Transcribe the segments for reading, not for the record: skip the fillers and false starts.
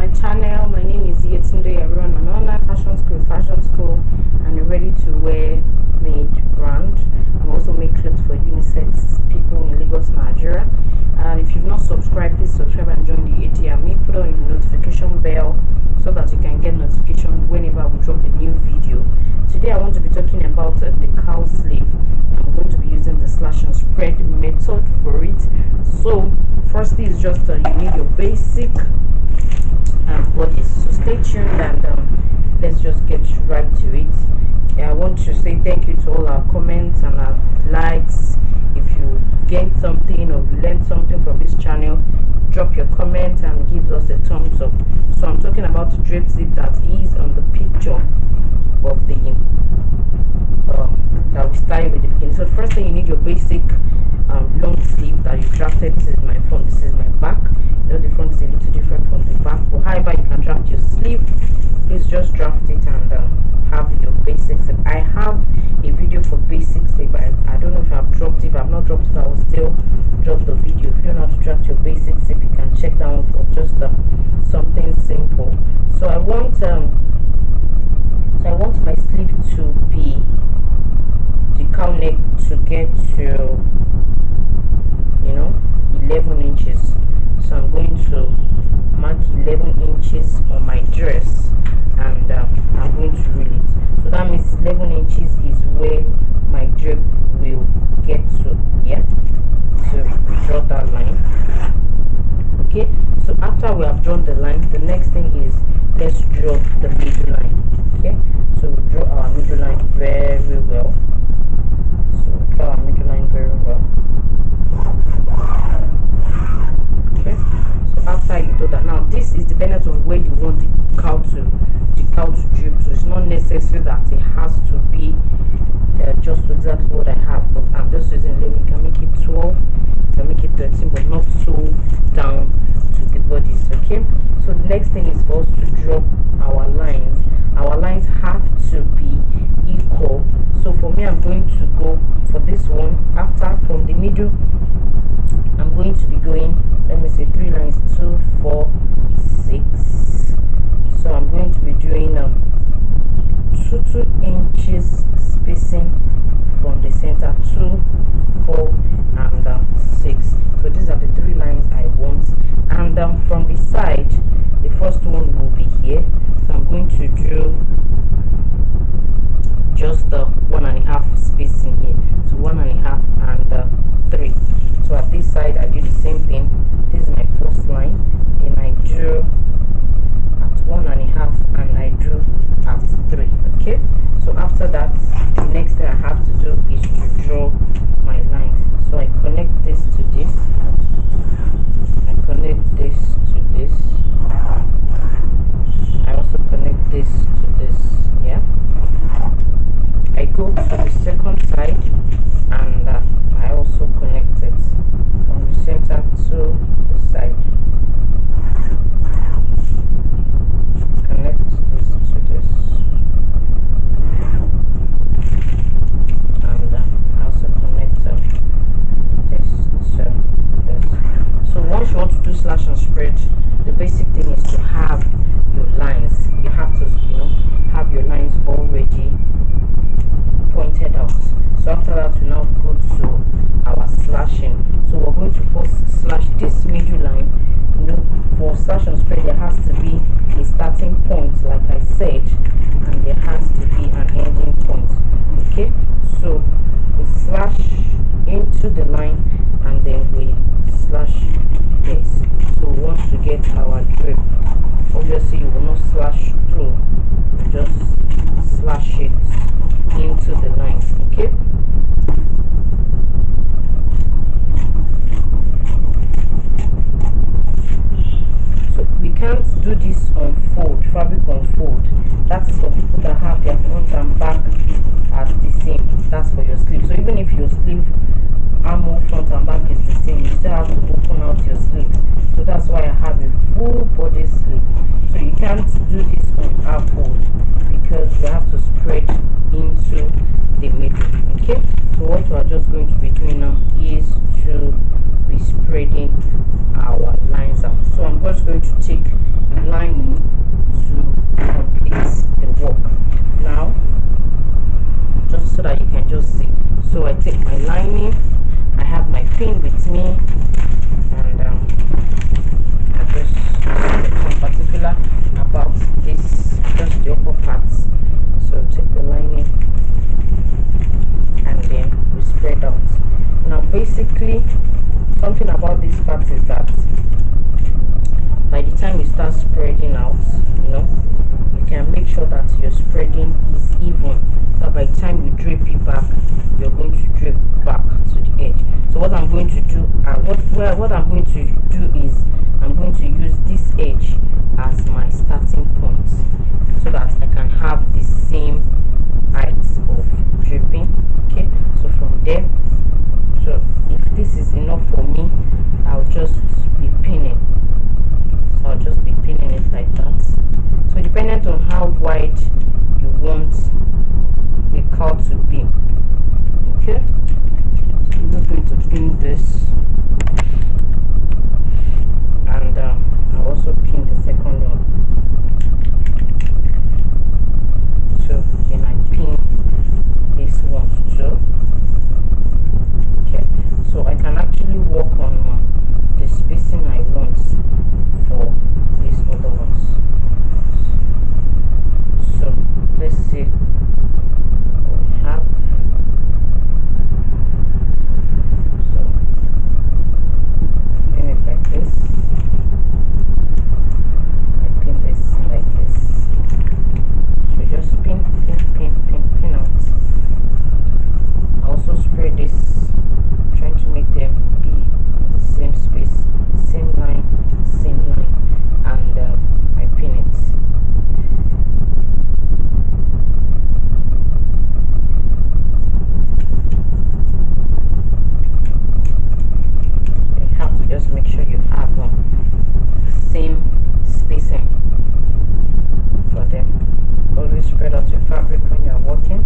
my channel. My name is Yetunde. I run an online fashion school, and a ready to wear made brand. I also make clothes for unisex people in Lagos, Nigeria. And if you've not subscribed, please subscribe and join the ATM. Put on your notification bell so that you can get notification whenever we drop a new video. Today I want to be talking about the COWL sleeve. I'm going to be using the slash and spread method for it. So firstly, is just you need your basic bodies. So stay tuned and let's just get right to it. I want to say thank you to all our comments and our likes. If you gained something or you learned something from this channel, drop your comment and give us a thumbs up. So I'm talking about the drape sleeve that is on the picture of the that we started with the beginning. So the first thing, you need your basic long sleeve that you drafted. This is my front, this is my back. You know the front is a little different from the back, but however you can draft your sleeve, please just draft it and have your basic sleeve. I have a video for basic sleeve, but I don't know if I've dropped it. If I've not dropped it, I will still drop the video. If you don't know how to draft your basic sleeve, you can check that one for just something simple. So I want my sleeve to be the cowl neck to get to 11 inches. So I'm going to mark 11 inches on my dress, and I'm going to reel it. So that means 11 inches is where my drape will get to. Yeah, so draw that line. Okay, so after we have drawn the line, the next thing is let's draw the middle line. Okay, so we draw our middle line very well. So draw our middle line very well. Okay, so after you do that, now this is dependent on where you want the cowl to drape. So it's not necessary that it has to be just exactly what I have, but I'm just using 11. You can make it 12, you can make it 13, but not so down to the bodies. Okay, so the next thing is for us to draw our lines. Our lines have to be equal. So for me, I'm going to go for this one. After, from the middle, I'm going to be going, let me say 3 lines, 2, 4, 6. So I'm going to be doing 2 inches spacing from the center, 2, 4, and 6. So these are the 3 lines I want. And from the side, the first one will be here. So I'm going to do just the 1.5 spacing here. So 1.5 and 3. So at this side I do the same thing. This is my first line, then I drew at 1.5 and I drew at 3. Okay, so after that, the next thing I have to do is to draw my lines. So I connect this to this, I connect this to this, I also connect this to this. Yeah, I go to the second side and I also connect it from the center to the side. Connect this to this, and I also connect this to this. So once you want to do slash and spread, the basic thing is to have your lines. You have to have your lines already pointed out. So after that, we now go to our slashing. So we're going to first slash this middle line. For slash and spread, there has to be a starting point, like I said, and there has to be an ending point. Okay, so we slash into the line and then we slash this. So we want to get our drape. Obviously, you will not slash through, just slash it into the line. Okay, so we can't do this on fold, fabric on fold. That is for people that have their front and back as the same. That's for your sleeve. So even if your sleeve armhole front and back is the same, you still have to open out your sleeve. So that's why I have a full body sleeve. So you can't do this on half fold because you have to spread into the middle. Okay, so what we are just going to be doing now is to be spreading our lines out. So I'm just going to take lining to complete the work. Now, just so that you can just see, so I take my lining, I have my pin with me, and I just some particular about this, just the upper parts. So take the lining and then we spread out. Now basically something about this part is that by the time you start spreading out, you know, you can make sure that your spreading is even, so by the time you drape it back, you're going to drape back to the edge. So what I'm going to do, what I'm going to do is I'm going to use this edge as my starting point, so that I can have the same height of draping. Okay, so from there, so if this is enough for me, I'll just be pinning. So I'll just be pinning it like that. So depending on how wide you want the cowl to be. Okay, so I'm just going to pin this, and I'll also pin the second one. So then I pin this one too. Okay, so I can actually work on the spacing I want for these other ones. So let's see what we have. So pin it like this. I pin this like this. So just pin out. I also spray this, trying to make them be in the same space, same line, and I pin it. You have to just make sure you have the same spacing for them. Always spread out your fabric when you are working,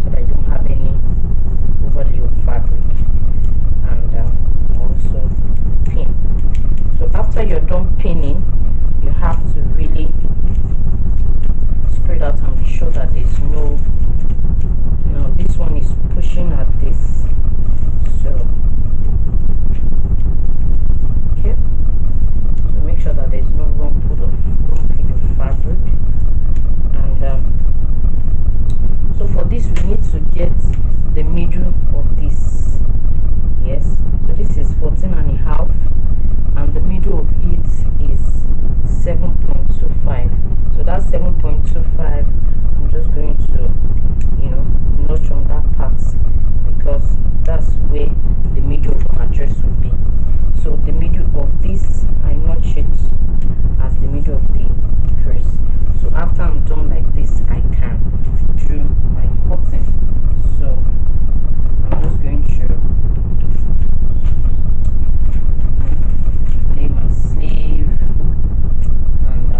so that you don't have any overlay of fabric, and also pin. So after you're done pinning, you have to really spread out and be sure that there's no, now this one is pushing at this, so okay, so make sure that there's no wrong put of fabric. And so for this we need to get the middle of this. Yes, so this is 14.5, and the middle of it is 7.25. so that's 7.25. I'm just going to, you know, notch on that part, because that's where the middle of our dress will be. So the middle of this, I notch it as the middle of the dress. So after I'm done like this, I can do my cutting. So I'm just going to lay my sleeve, and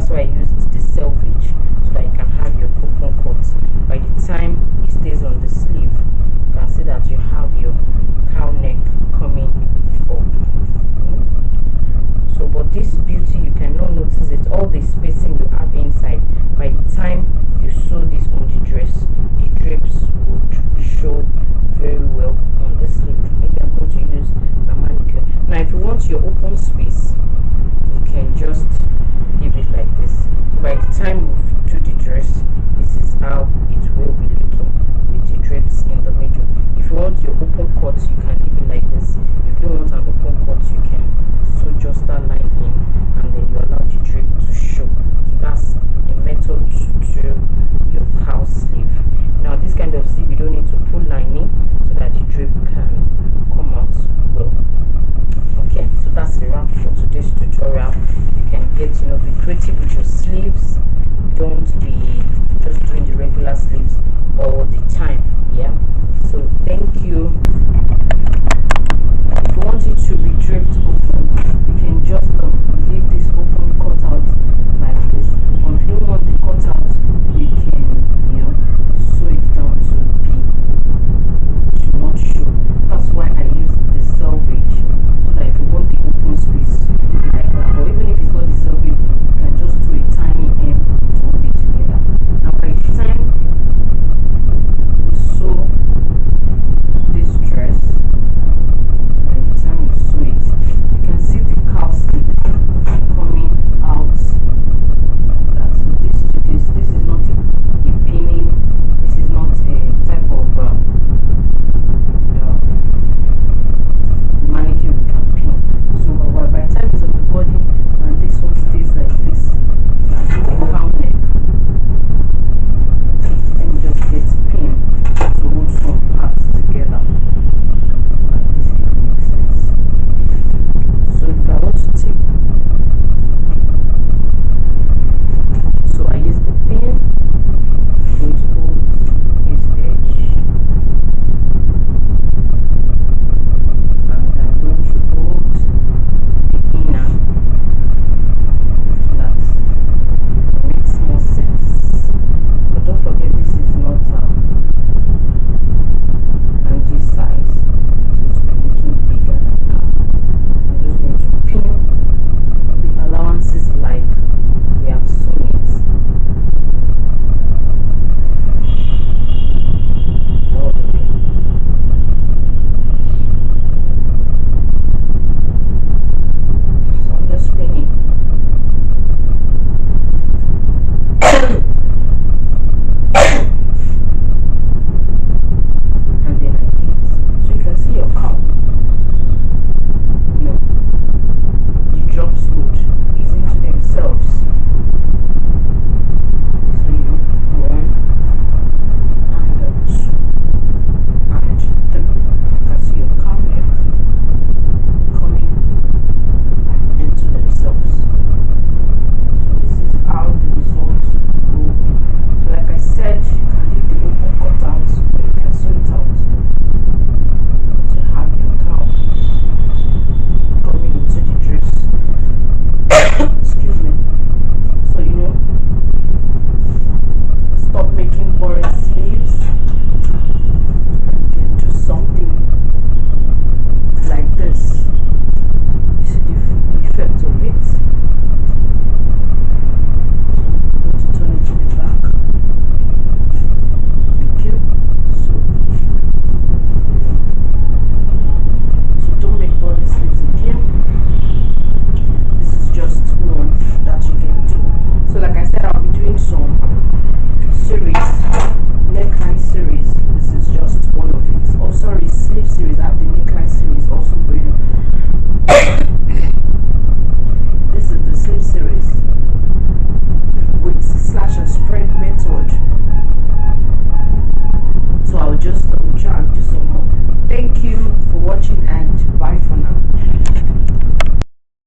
that's why I used the selvage, so that you can have your open cut. By the time it stays on the sleeve, you can see that you have your cowl neck coming up. So but this beauty, you cannot notice it, all the spacing you have inside. By the time you sew this on the dress, the drapes would show very well on the sleeve. Maybe I'm going to use my manicure. Now if you want your open space, you can just leave it like this. So by the time you do the dress, this is how it will be looking with the drapes in the middle. If you want your open cut, you can leave it like this. If you don't want an open cut, you can sew just that line in, and then you allow the drape to show. So that's a method to do your cowl sleeve. Now this kind of sleeve, you don't need to put lining, so that the drape can come out well. Okay, so that's the wrap for today's tutorial. You can get, be creative with your sleeves. Don't be just doing the regular sleeves all the time. Yeah, so thank you. If you want it to be draped open, you can just leave this open cut out like this, or if you don't want the cut out, you can sew it down to not show. That's why I use the selvage, so that if you want the open space, leave it like that. But even if it's not the selvage, you can just do a tiny hem to hold it together. Now by the time you sew this dress, by the time you sew it, you can see the cowl sleeve coming out like that. So this is not a pinning, this is not a type of manicure you can pin. So by the time it's on the body and this one stays like this, you can see the cowl neck. Let me just get pin to hold some parts together. Like this, if it makes sense. So if I want to take, so I use the pin to hold this edge, and I'm going to hold the inner, so that makes more sense. But don't forget, this is not and this size, so it's looking bigger than that. I'm just going to pin the allowances like we have sewn it. All the way. So I'm just pinning. And then like this. So you can see your cowl. The drops would ease into themselves. So one and two and three. You can see your cowl neck coming into themselves. So this is how the result will be. So like I said, you can leave the open cut out, or you can sew it out to have your cowl coming into the dress. Excuse me. So stop making boring sleeves. You can do something like this. You see the effect of it. I'm going to turn it to the back. Okay. So don't make boring sleeves again. This is just one that you can do. So like I said, I'll be doing some series, neckline series